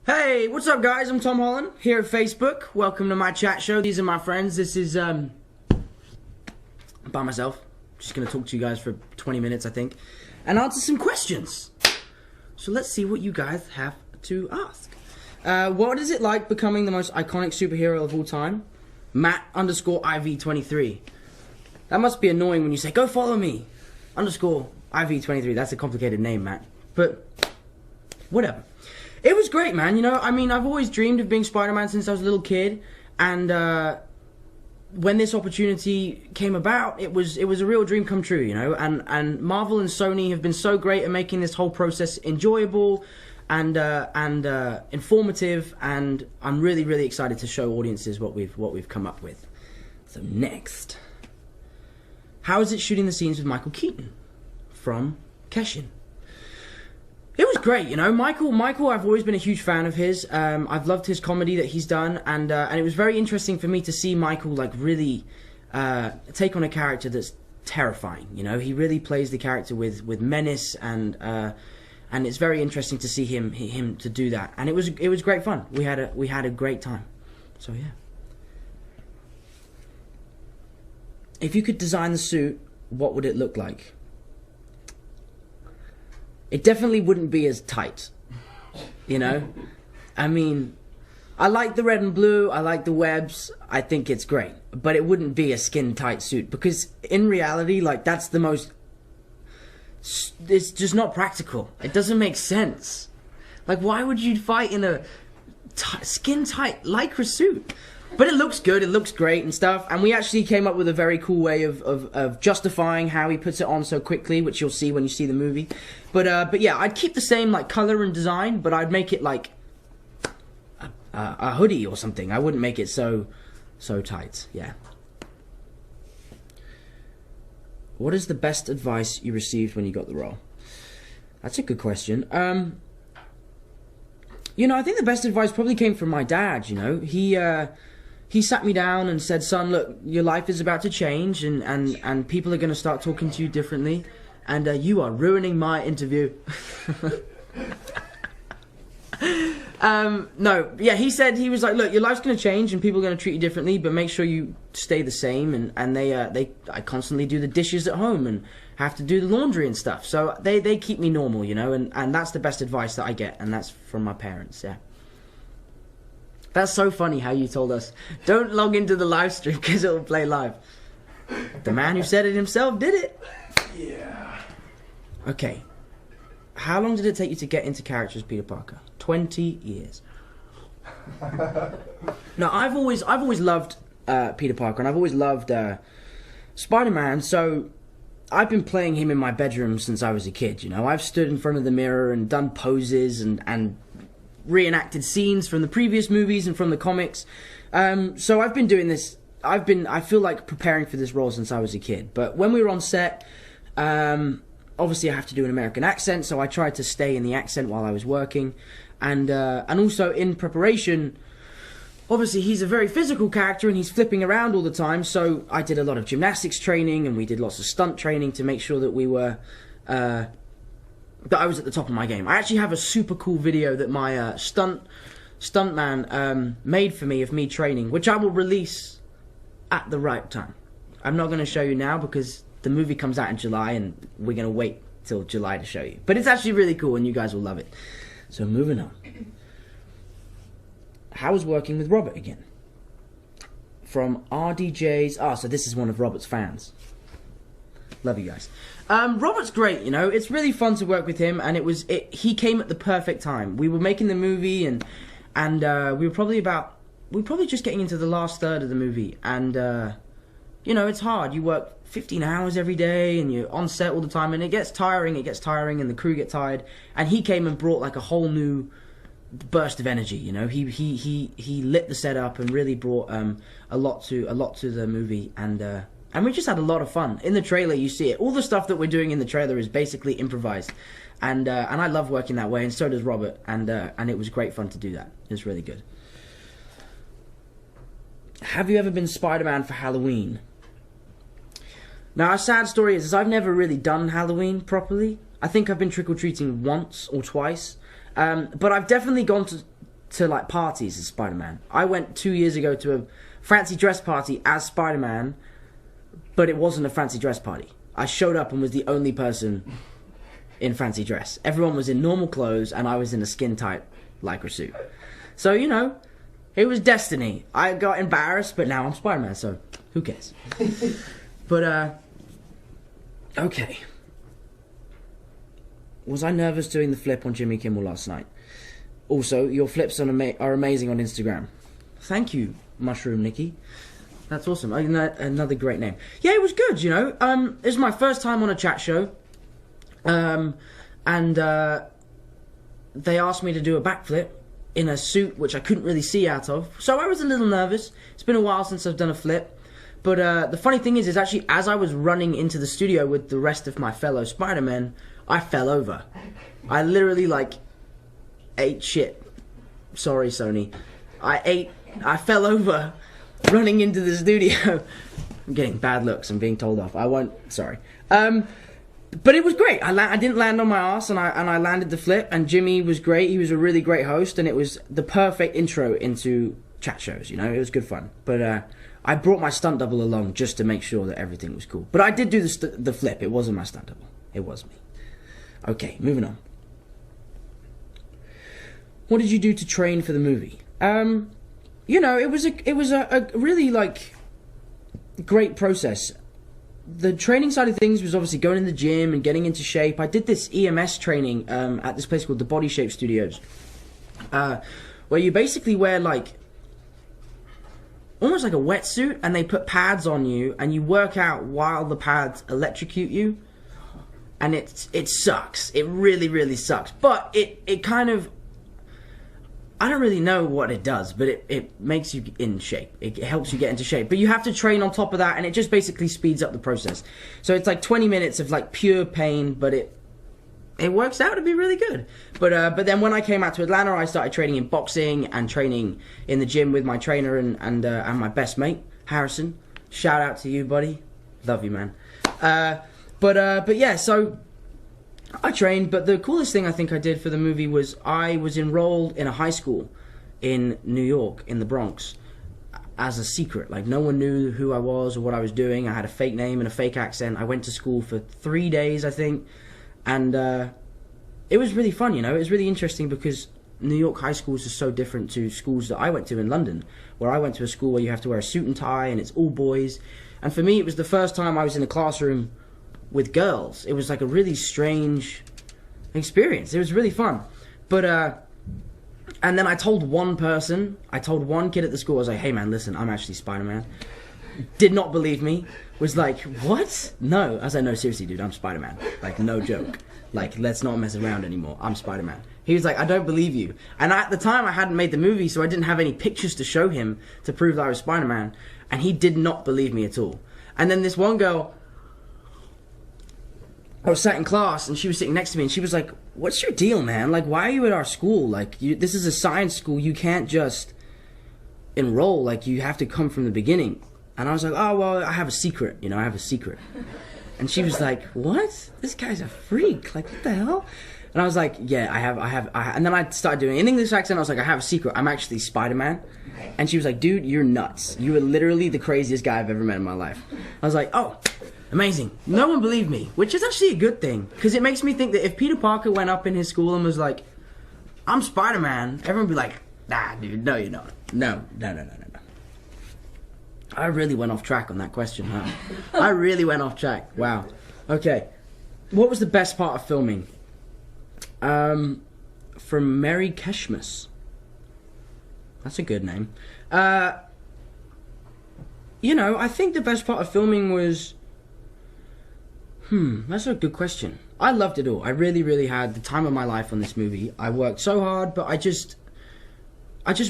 Hey, what's up guys? I'm Tom Holland, here at Facebook. Welcome to my chat show. These are my friends. This is, by myself. Just gonna talk to you guys for 20 minutes, I think, and answer some questions. So let's see what you guys have to ask. What is it like becoming the most iconic superhero of all time? Matt_IV23. That must be annoying when you say, go follow me, _IV23. That's a complicated name, Matt. But, whatever. It was great, man. You know, I mean, I've always dreamed of being Spider-Man since I was a little kid, and when this opportunity came about, it was a real dream come true, you know. And Marvel and Sony have been so great at making this whole process enjoyable and informative, and I'm really excited to show audiences what we've come up with. So next, how is it shooting the scenes with Michael Keaton? From Keshin. It was great, you know. Michael, I've always been a huge fan of his. I've loved his comedy that he's done, and it was very interesting for me to see Michael like really take on a character that's terrifying. You know, he really plays the character with menace, and it's very interesting to see him to do that. And it was great fun. We had a great time. So yeah. If you could design the suit, what would it look like? It definitely wouldn't be as tight, you know? I mean, I like the red and blue, I like the webs, I think it's great. But it wouldn't be a skin-tight suit, because in reality, like, that's the most... It's just not practical. It doesn't make sense. Like, why would you fight in a skin-tight Lycra suit? But it looks good, it looks great and stuff, and we actually came up with a very cool way of justifying how he puts it on so quickly, which you'll see when you see the movie. But yeah, I'd keep the same like color and design, but I'd make it like a hoodie or something. I wouldn't make it so tight. Yeah. What is the best advice you received when you got the role? That's a good question. You know, I think the best advice probably came from my dad. You know, he sat me down and said, son, look, your life is about to change, and people are going to start talking to you differently, and you are ruining my interview. No, yeah, he was like, look, your life's going to change, and people are going to treat you differently, but make sure you stay the same. And I constantly do the dishes at home and have to do the laundry and stuff, so they keep me normal, you know, and that's the best advice that I get, and that's from my parents. Yeah. That's so funny how you told us, don't log into the live stream because it will play live. The man who said it himself did it. Yeah. Okay. How long did it take you to get into character as Peter Parker? 20 years. No, I've always loved Peter Parker, and I've always loved Spider-Man, so I've been playing him in my bedroom since I was a kid, you know. I've stood in front of the mirror and done poses and reenacted scenes from the previous movies and from the comics. So I've been doing this, I feel like preparing for this role since I was a kid. But when we were on set, obviously I have to do an American accent, so I tried to stay in the accent while I was working. And also in preparation, obviously he's a very physical character and he's flipping around all the time, so I did a lot of gymnastics training and we did lots of stunt training to make sure that we were... that I was at the top of my game. I actually have a super cool video that my stuntman made for me of me training, which I will release at the right time. I'm not going to show you now because the movie comes out in July and we're going to wait till July to show you. But it's actually really cool and you guys will love it. So moving on. How is working with Robert again? From RDJ's... so this is one of Robert's fans. Love you guys. Robert's great, you know. It's really fun to work with him, and he came at the perfect time. We were making the movie, and we were probably just getting into the last third of the movie, and you know, it's hard. You work 15 hours every day, and you're on set all the time, and it gets tiring, and the crew get tired. And he came and brought like a whole new burst of energy, you know. He lit the set up and really brought a lot to the movie, and we just had a lot of fun. In the trailer, you see it. All the stuff that we're doing in the trailer is basically improvised. And I love working that way, and so does Robert. And it was great fun to do that. It was really good. Have you ever been Spider-Man for Halloween? Now, a sad story is I've never really done Halloween properly. I think I've been trick-or-treating once or twice. But I've definitely gone to like parties as Spider-Man. I went 2 years ago to a fancy dress party as Spider-Man, but it wasn't a fancy dress party. I showed up and was the only person in fancy dress. Everyone was in normal clothes, and I was in a skin-tight lycra suit. So, you know, it was destiny. I got embarrassed, but now I'm Spider-Man, so who cares? But, okay. Was I nervous doing the flip on Jimmy Kimmel last night? Also, your flips are amazing on Instagram. Thank you, Mushroom Nikki. That's awesome. Another great name. Yeah, it was good, you know. It was my first time on a chat show. And they asked me to do a backflip in a suit which I couldn't really see out of. So I was a little nervous. It's been a while since I've done a flip. But the funny thing is actually as I was running into the studio with the rest of my fellow Spider-Men, I fell over. I literally, like, ate shit. Sorry, Sony. I fell over running into the studio. I'm getting bad looks. I'm being told off. I won't. Sorry. But it was great. I didn't land on my ass, and I landed the flip. And Jimmy was great. He was a really great host, and it was the perfect intro into chat shows. You know, it was good fun. But I brought my stunt double along just to make sure that everything was cool. But I did do the flip. It wasn't my stunt double. It was me. Okay, moving on. What did you do to train for the movie? You know, it was a really, like, great process. The training side of things was obviously going in the gym and getting into shape. I did this EMS training at this place called the Body Shape Studios, where you basically wear, like, almost like a wetsuit, and they put pads on you, and you work out while the pads electrocute you. And it sucks. It really, really sucks. But it kind of... I don't really know what it does, but it makes you in shape. It helps you get into shape. But you have to train on top of that, and it just basically speeds up the process. So it's like 20 minutes of, like, pure pain, but it works out to be really good. But then when I came out to Atlanta, I started training in boxing and training in the gym with my trainer and my best mate, Harrison. Shout out to you, buddy. Love you, man. But yeah, so I trained, but the coolest thing I think I did for the movie was I was enrolled in a high school in New York, in the Bronx, as a secret. Like, no one knew who I was or what I was doing. I had a fake name and a fake accent. I went to school for 3 days, I think, and it was really fun, you know. It was really interesting because New York high schools are so different to schools that I went to in London, where I went to a school where you have to wear a suit and tie and it's all boys. And for me, it was the first time I was in a classroom with girls. It was like a really strange experience. It was really fun. But and then I told one kid at the school, I was like, hey man, listen, I'm actually Spider-Man. Did not believe me. Was like, what? No. I was like, no, seriously, dude, I'm Spider-Man. Like, no joke. Like, let's not mess around anymore. I'm Spider-Man. He was like, I don't believe you. And at the time, I hadn't made the movie, so I didn't have any pictures to show him to prove that I was Spider-Man. And he did not believe me at all. And then this one girl, I was sat in class, and she was sitting next to me, and she was like, what's your deal, man? Like, why are you at our school? Like, this is a science school. You can't just enroll. Like, you have to come from the beginning. And I was like, oh, well, I have a secret. You know, I have a secret. And she was like, what? This guy's a freak. Like, what the hell? And I was like, yeah, I have. And then I started doing an English accent. I was like, I have a secret. I'm actually Spider-Man. And she was like, dude, you're nuts. You are literally the craziest guy I've ever met in my life. I was like, oh, amazing. No one believed me, which is actually a good thing. Because it makes me think that if Peter Parker went up in his school and was like, I'm Spider-Man, everyone would be like, nah, dude, no, you're not. No. I really went off track on that question, huh? I really went off track. Wow. Okay. What was the best part of filming? From Mary Keshmas. That's a good name. You know, I think the best part of filming was... that's a good question. I loved it all. I really, really had the time of my life on this movie. I worked so hard, but I just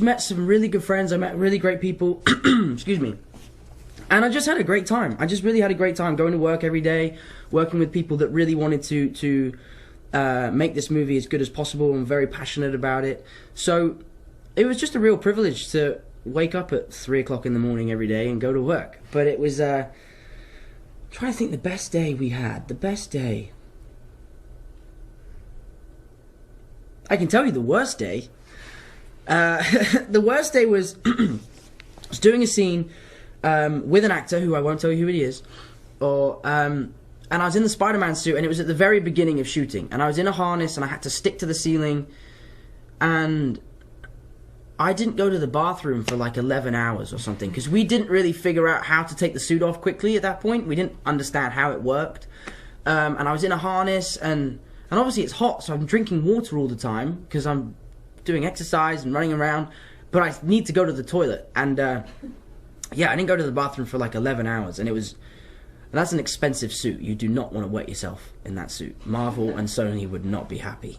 met some really good friends. I met really great people. Excuse me. And I just had a great time. I just really had a great time going to work every day, working with people that really wanted to make this movie as good as possible and very passionate about it. So it was just a real privilege to wake up at 3 o'clock in the morning every day and go to work. But it was... trying to think the best day we had. The best day. I can tell you the worst day. The worst day was I was doing a scene with an actor who I won't tell you who he is, and I was in the Spider-Man suit, and it was at the very beginning of shooting, and I was in a harness, and I had to stick to the ceiling, and I didn't go to the bathroom for like 11 hours or something, because we didn't really figure out how to take the suit off quickly at that point. We didn't understand how it worked, and I was in a harness, and obviously it's hot, so I'm drinking water all the time, because I'm doing exercise and running around, but I need to go to the toilet, and yeah, I didn't go to the bathroom for like 11 hours, and that's an expensive suit. You do not want to wet yourself in that suit. Marvel and Sony would not be happy.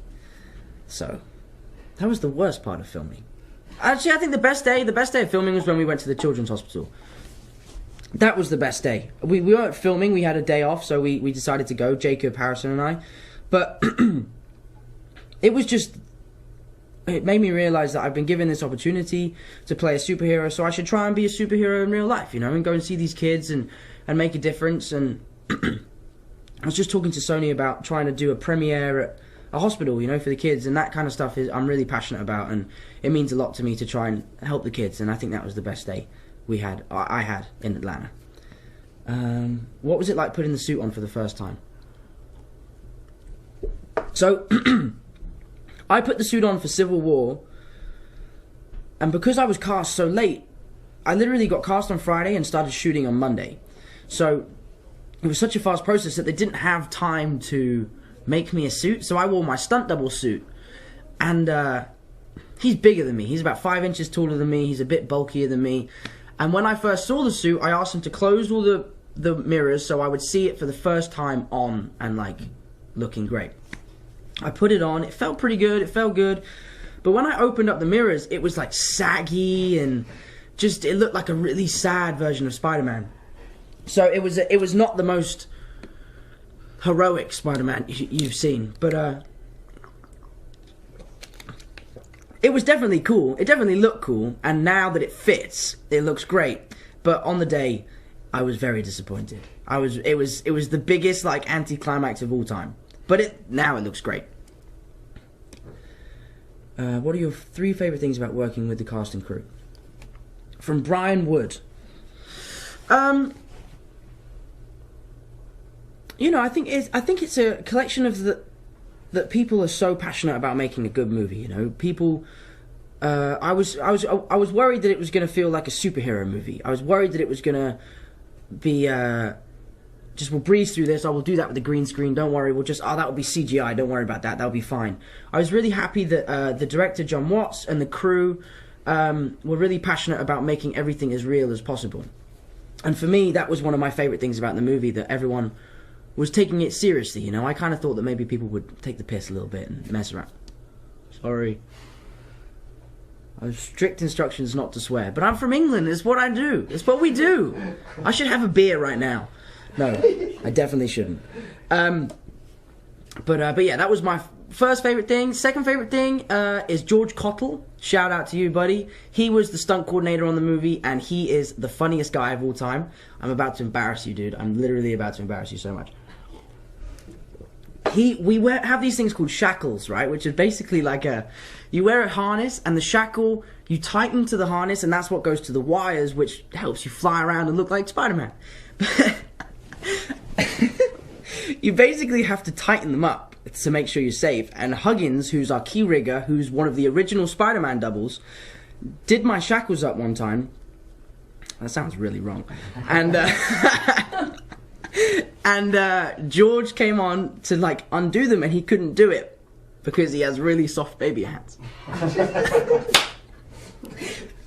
So, that was the worst part of filming. Actually, I think the best day of filming was when we went to the children's hospital. That was the best day. We weren't filming, we had a day off, so we decided to go, Jacob, Harrison and I. But it was just... It made me realise that I've been given this opportunity to play a superhero, so I should try and be a superhero in real life, you know, and go and see these kids and make a difference. And I was just talking to Sony about trying to do a premiere at a hospital, you know, for the kids, and that kind of stuff I'm really passionate about, and it means a lot to me to try and help the kids, and I think that was the best day I had in Atlanta. What was it like putting the suit on for the first time? So... I put the suit on for Civil War, and because I was cast so late, I literally got cast on Friday and started shooting on Monday. So it was such a fast process that they didn't have time to make me a suit, so I wore my stunt double suit. And he's bigger than me. He's about 5 inches taller than me. He's a bit bulkier than me. And when I first saw the suit, I asked him to close all the mirrors so I would see it for the first time on and, like, looking great. I put it on, it felt pretty good, it felt good, but when I opened up the mirrors, it was like saggy and just, it looked like a really sad version of Spider-Man. So it was not the most heroic Spider-Man you've seen, but it was definitely cool, it definitely looked cool, and now that it fits, it looks great, but on the day, I was very disappointed. It was the biggest, like, anticlimax of all time. But now it looks great. What are your 3 favourite things about working with the cast and crew? From Brian Wood. You know, I think it's a collection of that people are so passionate about making a good movie. You know, people. I was worried that it was going to feel like a superhero movie. I was worried that it was going to be. Just we'll breeze through this. We'll do that with the green screen. Don't worry. We'll just that will be CGI. Don't worry about that. That'll be fine. I was really happy that the director John Watts and the crew were really passionate about making everything as real as possible. And for me, that was one of my favorite things about the movie, that everyone was taking it seriously. You know, I kind of thought that maybe people would take the piss a little bit and mess around. Sorry. I have strict instructions not to swear, but I'm from England. It's what I do. It's what we do. I should have a beer right now. No, I definitely shouldn't. But yeah, that was my first favourite thing. Second favourite thing is George Cottle. Shout out to you, buddy. He was the stunt coordinator on the movie, and he is the funniest guy of all time. I'm about to embarrass you, dude. I'm literally about to embarrass you so much. We have these things called shackles, right? Which is basically like you wear a harness, and the shackle, you tighten to the harness, and that's what goes to the wires, which helps you fly around and look like Spider-Man. You basically have to tighten them up to make sure you're safe. And Huggins, who's our key rigger, who's one of the original Spider-Man doubles, did my shackles up one time. That sounds really wrong. And George came on to, like, undo them, and he couldn't do it because he has really soft baby hands.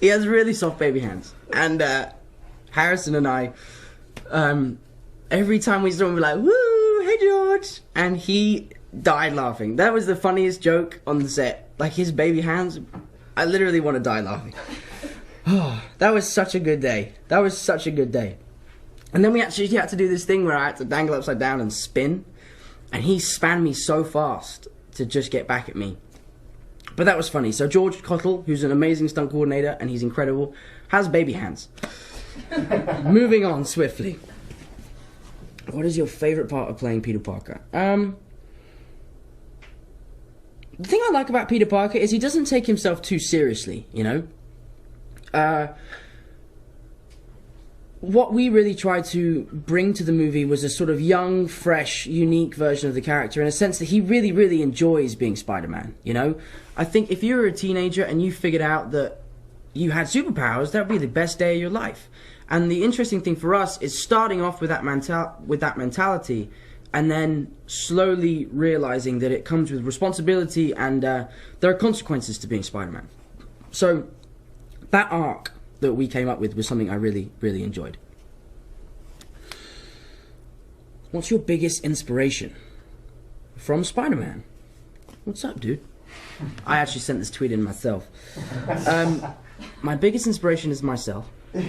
He has really soft baby hands. And Harrison and I, every time we saw him, we're like, woo, hey George! And he died laughing. That was the funniest joke on the set. Like, his baby hands, I literally want to die laughing. Oh, that was such a good day. That was such a good day. And then we actually had to do this thing where I had to dangle upside down and spin. And he span me so fast to just get back at me. But that was funny. So George Cottle, who's an amazing stunt coordinator, and he's incredible, has baby hands. Moving on swiftly. What is your favourite part of playing Peter Parker? the thing I like about Peter Parker is he doesn't take himself too seriously, you know? What we really tried to bring to the movie was a sort of young, fresh, unique version of the character, in a sense that he really, really enjoys being Spider-Man, you know? I think if you were a teenager and you figured out that you had superpowers, that would be the best day of your life. And the interesting thing for us is starting off with that mentality, and then slowly realizing that it comes with responsibility and there are consequences to being Spider-Man. So that arc that we came up with was something I really, really enjoyed. What's your biggest inspiration from Spider-Man? What's up, dude? I actually sent this tweet in myself. My biggest inspiration is myself. I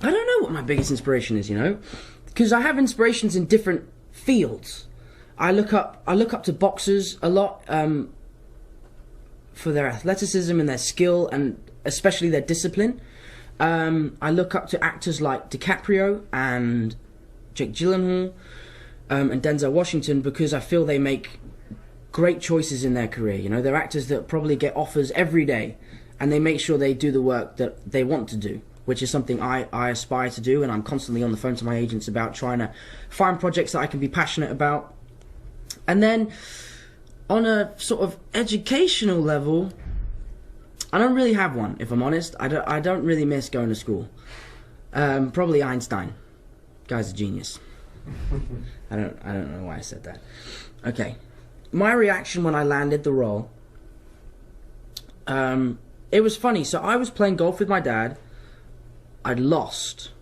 don't know what my biggest inspiration is, you know? Because I have inspirations in different fields. I look up to boxers a lot for their athleticism and their skill, and especially their discipline. I look up to actors like DiCaprio and Jake Gyllenhaal and Denzel Washington, because I feel they make great choices in their career. You know, they're actors that probably get offers every day, and they make sure they do the work that they want to do, which is something I aspire to do, and I'm constantly on the phone to my agents about trying to find projects that I can be passionate about. And then on a sort of educational level, I don't really have one, if I'm honest. I don't really miss going to school. Probably Einstein. Guy's a genius. I don't know why I said that. Okay. My reaction when I landed the role, it was funny. So I was playing golf with my dad. I'd lost,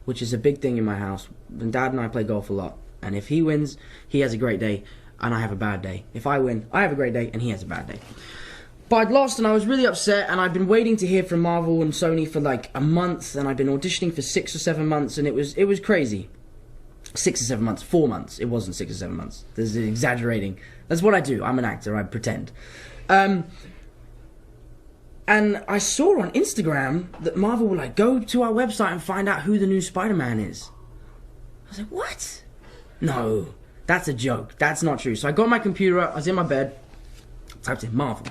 which is a big thing in my house. And Dad and I play golf a lot. And if he wins, he has a great day, and I have a bad day. If I win, I have a great day, and he has a bad day. But I'd lost, and I was really upset, and I'd been waiting to hear from Marvel and Sony for like a month, and I'd been auditioning for 6 or 7 months, and it was crazy. 6 or 7 months, 4 months. It wasn't 6 or 7 months. This is exaggerating. That's what I do. I'm an actor. I pretend. And I saw on Instagram that Marvel were like, go to our website and find out who the new Spider-Man is. I was like, what? No, that's a joke. That's not true. So I got my computer, I was in my bed, typed in Marvel.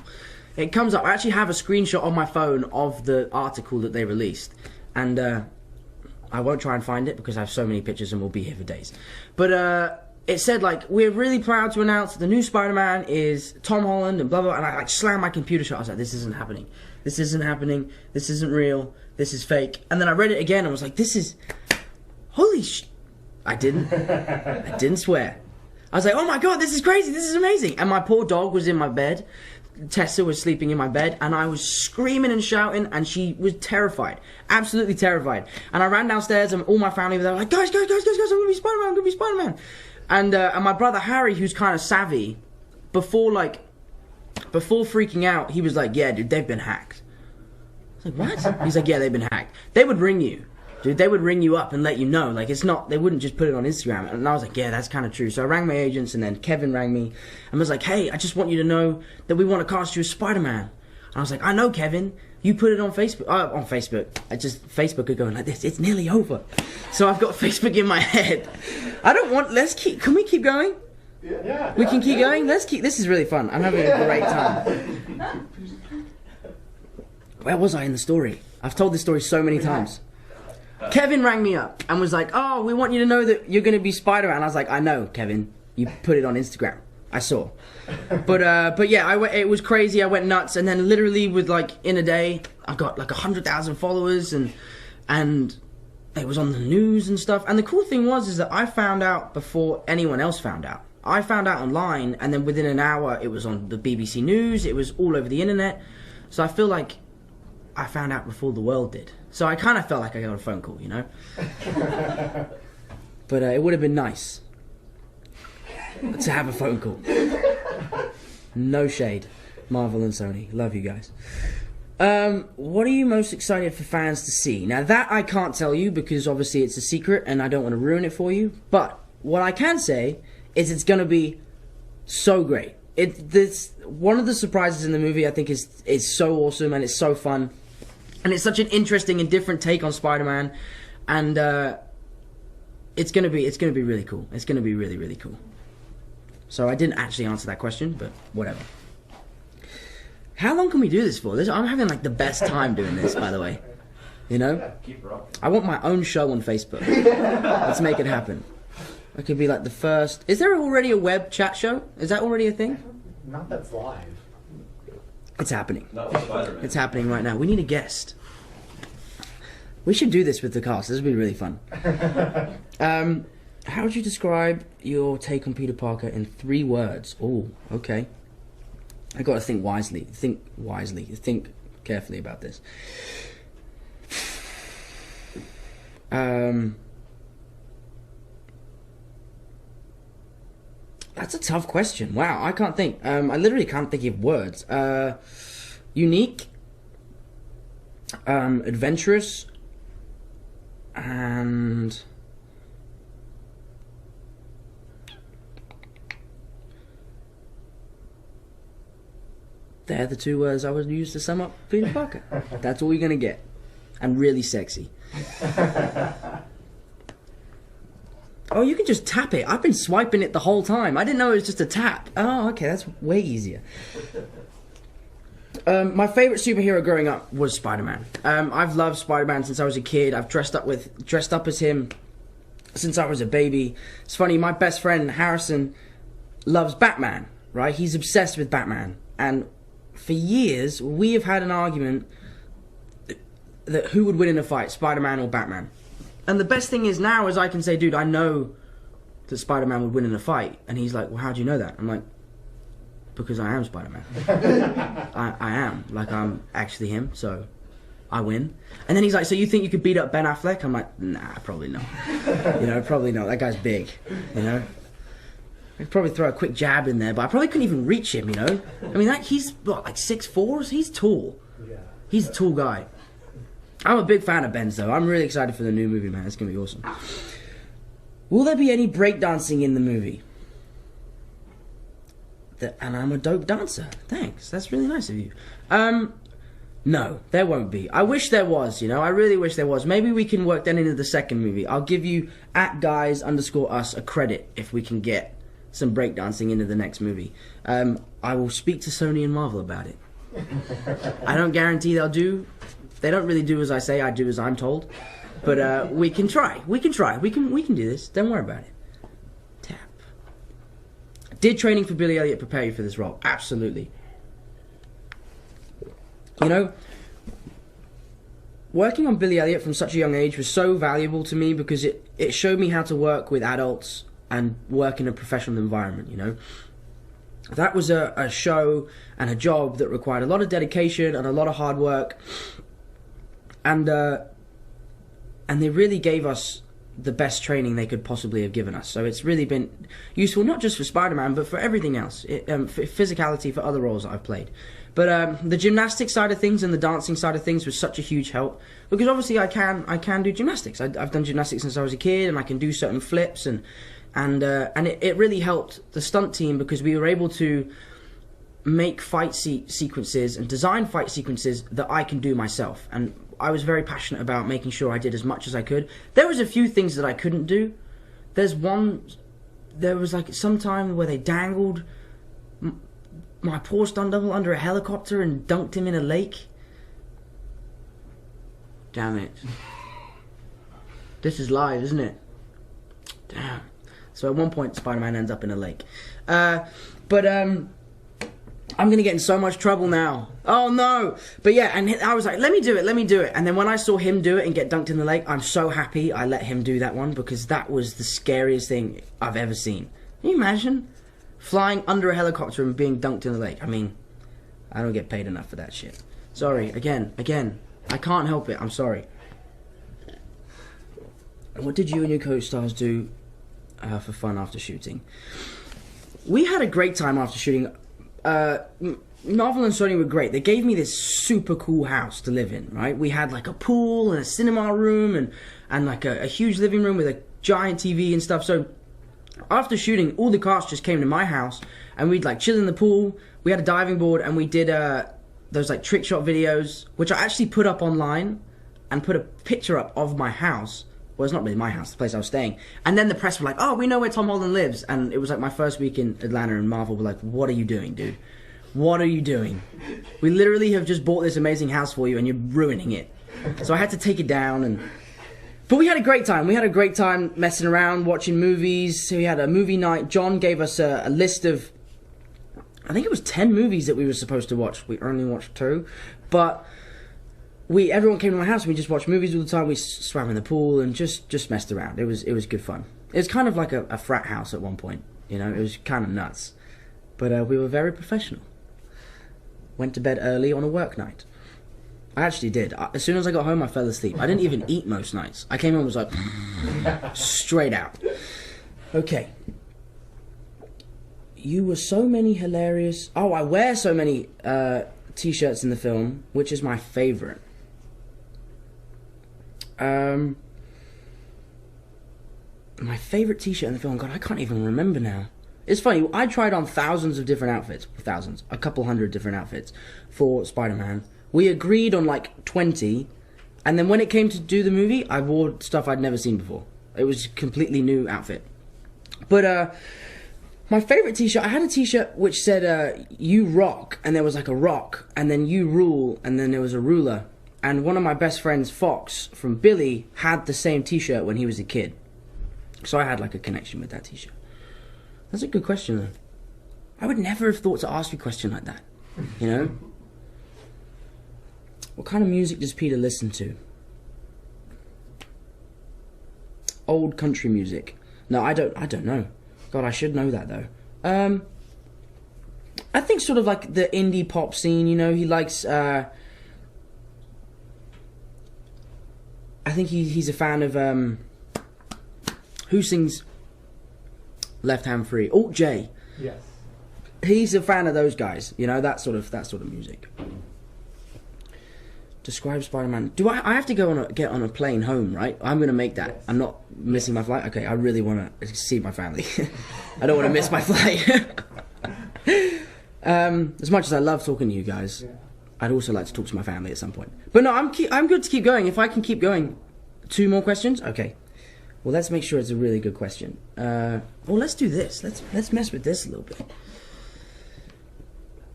It comes up. I actually have a screenshot on my phone of the article that they released. And I won't try and find it because I have so many pictures and we'll be here for days. But it said, like, we're really proud to announce that the new Spider-Man is Tom Holland and blah, blah, and I, like, slammed my computer shut. I was like, this isn't happening. This isn't happening. This isn't real. This is fake. And then I read it again and was like, this is... Holy sh... I didn't swear. I was like, oh my god, this is crazy. This is amazing. And my poor dog was in my bed. Tessa was sleeping in my bed, and I was screaming and shouting, and she was terrified, absolutely terrified. And I ran downstairs, and all my family were there, like, guys, I'm gonna be Spider-Man, I'm gonna be Spider-Man. And my brother Harry, who's kind of savvy, before freaking out, he was like, yeah, dude, they've been hacked. I was like, what? He's like, yeah, they've been hacked. They would ring you. Dude, they would ring you up and let you know. Like, it's not, they wouldn't just put it on Instagram. And I was like, yeah, that's kind of true. So I rang my agents, and then Kevin rang me and was like, hey, I just want you to know that we want to cast you as Spider-Man. And I was like, I know, Kevin. You put it on Facebook. On Facebook. Facebook are going like this. It's nearly over. So I've got Facebook in my head. Can we keep going? Yeah. We can keep going? This is really fun. I'm having a great time. Where was I in the story? I've told this story so many times. Kevin rang me up and was like, oh, we want you to know that you're going to be Spider-Man. I was like, I know, Kevin. You put it on Instagram. I saw. But yeah, it was crazy. I went nuts. And then literally in a day, I got like 100,000 followers, and it was on the news and stuff. And the cool thing is that I found out before anyone else found out. I found out online, and then within an hour, it was on the BBC News. It was all over the internet. So I feel like I found out before the world did. So I kind of felt like I got a phone call, you know? But it would have been nice to have a phone call. No shade. Marvel and Sony. Love you guys. What are you most excited for fans to see? Now that I can't tell you because obviously it's a secret and I don't want to ruin it for you. But what I can say is it's going to be so great. One of the surprises in the movie I think is so awesome, and it's so fun. And it's such an interesting and different take on Spider-Man, and it's gonna be really cool. It's gonna be really, really cool. So I didn't actually answer that question, but whatever. How long can we do this for? I'm having like the best time doing this, by the way. You know? I want my own show on Facebook. Let's make it happen. I could be like the first... Is there already a web chat show? Is that already a thing? Not that's live. It's happening. Not with Spider-Man. It's happening right now. We need a guest. We should do this with the cast. This would be really fun. How would you describe your take on Peter Parker in 3 words? Oh, okay. I got to think wisely. Think wisely. Think carefully about this. That's a tough question. Wow, I can't think. I literally can't think of words. Unique, adventurous, and they're the 2 words I would use to sum up Peter Parker. That's all you're gonna get. And really sexy. Oh, you can just tap it. I've been swiping it the whole time. I didn't know it was just a tap. Oh, okay, that's way easier. My favorite superhero growing up was Spider-Man. I've loved Spider-Man since I was a kid. I've dressed up as him since I was a baby. It's funny, my best friend Harrison loves Batman, right? He's obsessed with Batman. And for years, we have had an argument that who would win in a fight, Spider-Man or Batman. And the best thing is now is I can say, dude, I know that Spider-Man would win in a fight. And he's like, well, how do you know that? I'm like, because I am Spider-Man. I am. Like, I'm actually him, so I win. And then he's like, so you think you could beat up Ben Affleck? I'm like, nah, probably not. You know, probably not. That guy's big, you know? I'd probably throw a quick jab in there, but I probably couldn't even reach him, you know? I mean, he's, what, like 6'4"? He's tall. Yeah. He's a tall guy. I'm a big fan of Ben's, though. I'm really excited for the new movie, man. It's going to be awesome. Will there be any breakdancing in the movie? And I'm a dope dancer. Thanks. That's really nice of you. No, there won't be. I wish there was, you know. I really wish there was. Maybe we can work that into the second movie. I'll give you @guys_us a credit if we can get some breakdancing into the next movie. I will speak to Sony and Marvel about it. I don't guarantee they'll do. They don't really do as I say. I do as I'm told. But we can try. We can try. We can do this. Don't worry about it. Tap. Did training for Billy Elliot prepare you for this role? Absolutely. You know, working on Billy Elliot from such a young age was so valuable to me because it showed me how to work with adults and work in a professional environment, you know. That was a show and a job that required a lot of dedication and a lot of hard work. And they really gave us the best training they could possibly have given us. So it's really been useful, not just for Spider-Man, but for everything else. For physicality, for other roles that I've played. But the gymnastics side of things and the dancing side of things was such a huge help. Because obviously I can do gymnastics. I've done gymnastics since I was a kid, and I can do certain flips. And it really helped the stunt team because we were able to make fight sequences and design fight sequences that I can do myself. And I was very passionate about making sure I did as much as I could. There was a few things that I couldn't do. There was like some time where they dangled my poor stunt double under a helicopter and dunked him in a lake. Damn it. This is live, isn't it? Damn. So at one point Spider-Man ends up in a lake. I'm going to get in so much trouble now. Oh, no. But yeah, and I was like, let me do it. And then when I saw him do it and get dunked in the lake, I'm so happy I let him do that one because that was the scariest thing I've ever seen. Can you imagine flying under a helicopter and being dunked in the lake? I mean, I don't get paid enough for that shit. Sorry, again. I can't help it. I'm sorry. What did you and your co-stars do for fun after shooting? We had a great time after shooting. Marvel and Sony were great. They gave me this super cool house to live in, right? We had like a pool and a cinema room and like a huge living room with a giant TV and stuff. So after shooting, all the cast just came to my house and we'd like chill in the pool. We had a diving board and we did those like trick shot videos, which I actually put up online and put a picture up of my house Well, it's not really my house, the place I was staying. And then the press were like, oh, we know where Tom Holland lives. And it was like my first week in Atlanta, and Marvel were like, what are you doing, dude? What are you doing? We literally have just bought this amazing house for you, and you're ruining it. So I had to take it down, but we had a great time. We had a great time messing around, watching movies. So we had a movie night. John gave us a list of, I think it was 10 movies that we were supposed to watch. We only watched 2. But everyone came to my house, and we just watched movies all the time. We swam in the pool and just messed around. It was good fun. It was kind of like a frat house at one point. You know, it was kind of nuts. But we were very professional. Went to bed early on a work night. I actually did. As soon as I got home, I fell asleep. I didn't even eat most nights. I came home and was like, straight out. Okay. You were so many hilarious... Oh, I wear so many t-shirts in the film. Which is my favorite? My favorite t-shirt in the film? God, I can't even remember now. It's funny, I tried on thousands of different outfits. Thousands. A couple hundred different outfits for Spider-Man. We agreed on like 20, and then when it came to do the movie, I wore stuff I'd never seen before. It was a completely new outfit. But my favorite t-shirt, I had a t-shirt which said, you rock, and there was like a rock, and then you rule, and then there was a ruler. And one of my best friends, Fox, from Billy, had the same t-shirt when he was a kid. So I had like a connection with that t-shirt. That's a good question, though. I would never have thought to ask you a question like that. You know? What kind of music does Peter listen to? Old country music. No, I don't know. God, I should know that, though. I think sort of like the indie pop scene, you know? He likes, I think he's a fan of, who sings Left Hand Free? Alt J. Yes. He's a fan of those guys, you know, that sort of music. Describe Spider-Man. Do I have to get on a plane home, right? I'm going to make that. Yes. I'm not missing my flight. Okay, I really want to see my family. I don't want to miss my flight. As much as I love talking to you guys, I'd also like to talk to my family at some point. But no, I'm good to keep going. If I can keep going, 2 more questions? Okay. Well, let's make sure it's a really good question. Well, let's do this. Let's mess with this a little bit.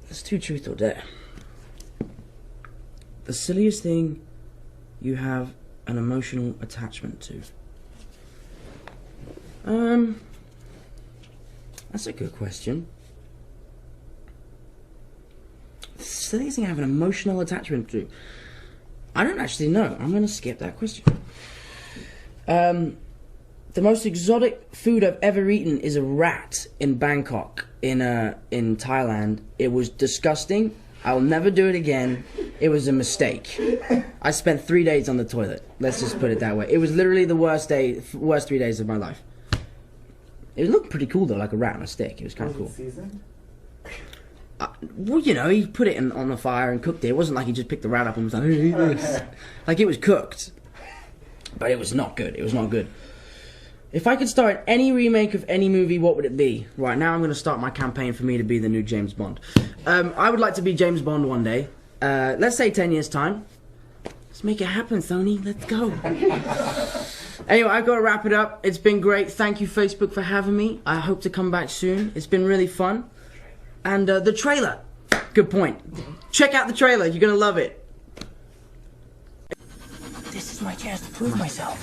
Let's do truth or dare. The silliest thing you have an emotional attachment to. That's a good question. The silliest thing I have an emotional attachment to. I don't actually know. I'm going to skip that question. The most exotic food I've ever eaten is a rat in Bangkok, in Thailand. It was disgusting. I'll never do it again. It was a mistake. I spent 3 days on the toilet. Let's just put it that way. It was literally the worst 3 days of my life. It looked pretty cool though, like a rat on a stick. It was kind of cool. Seasoned? Well, you know, he put it on the fire and cooked it. It wasn't like he just picked the rat up and was like, hey, eat this. Like, it was cooked. But it was not good. It was not good. If I could star in any remake of any movie, what would it be? Right, now I'm going to start my campaign for me to be the new James Bond. I would like to be James Bond one day. Let's say 10 years' time. Let's make it happen, Sony. Let's go. Anyway, I've got to wrap it up. It's been great. Thank you, Facebook, for having me. I hope to come back soon. It's been really fun. And the trailer. Good point. Check out the trailer. You're going to love it. This is my chance to prove myself.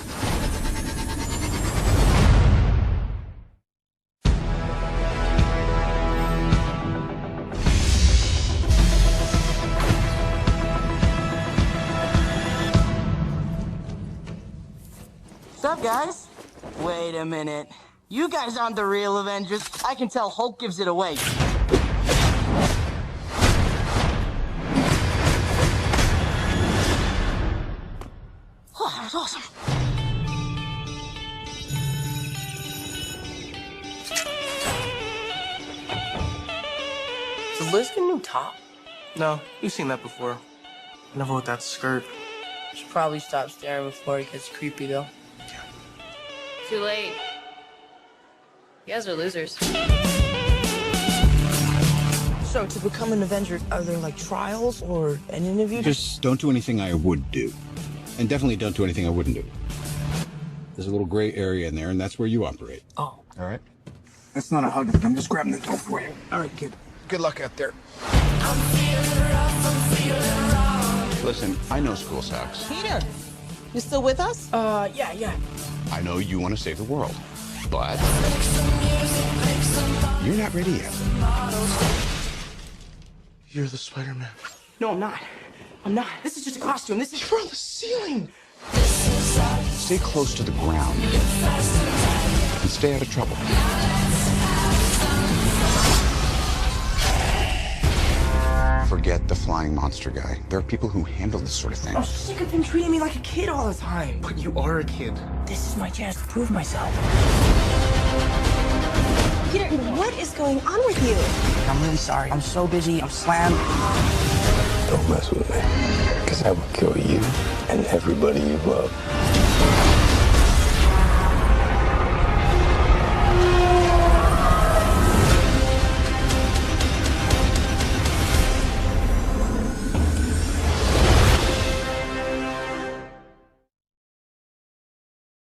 What's up, guys? Wait a minute. You guys aren't the real Avengers. I can tell Hulk gives it away. Oh, that was awesome. Does Liz get a new top? No, you've seen that before. Never with that skirt. Should probably stop staring before it gets creepy, though. Too late. You guys are losers. So, to become an Avenger, are there, like, trials or an interview? Just don't do anything I would do. And definitely don't do anything I wouldn't do. There's a little gray area in there, and that's where you operate. Oh. All right? That's not a hug. I'm just grabbing the door for you. All right, kid. Good luck out there. Listen, I know school sucks. Peter, you still with us? Yeah. I know you want to save the world, but you're not ready yet. You're the Spider-Man. No, I'm not. I'm not. This is just a costume. This is... You're on the ceiling. Stay close to the ground and stay out of trouble. Forget the flying monster guy. There are people who handle this sort of thing. I'm sick of him treating me like a kid all the time. But you are a kid. This is my chance to prove myself. Peter, what is going on with you? I'm really sorry. I'm so busy. I'm slammed. Don't mess with me, because I will kill you and everybody you love.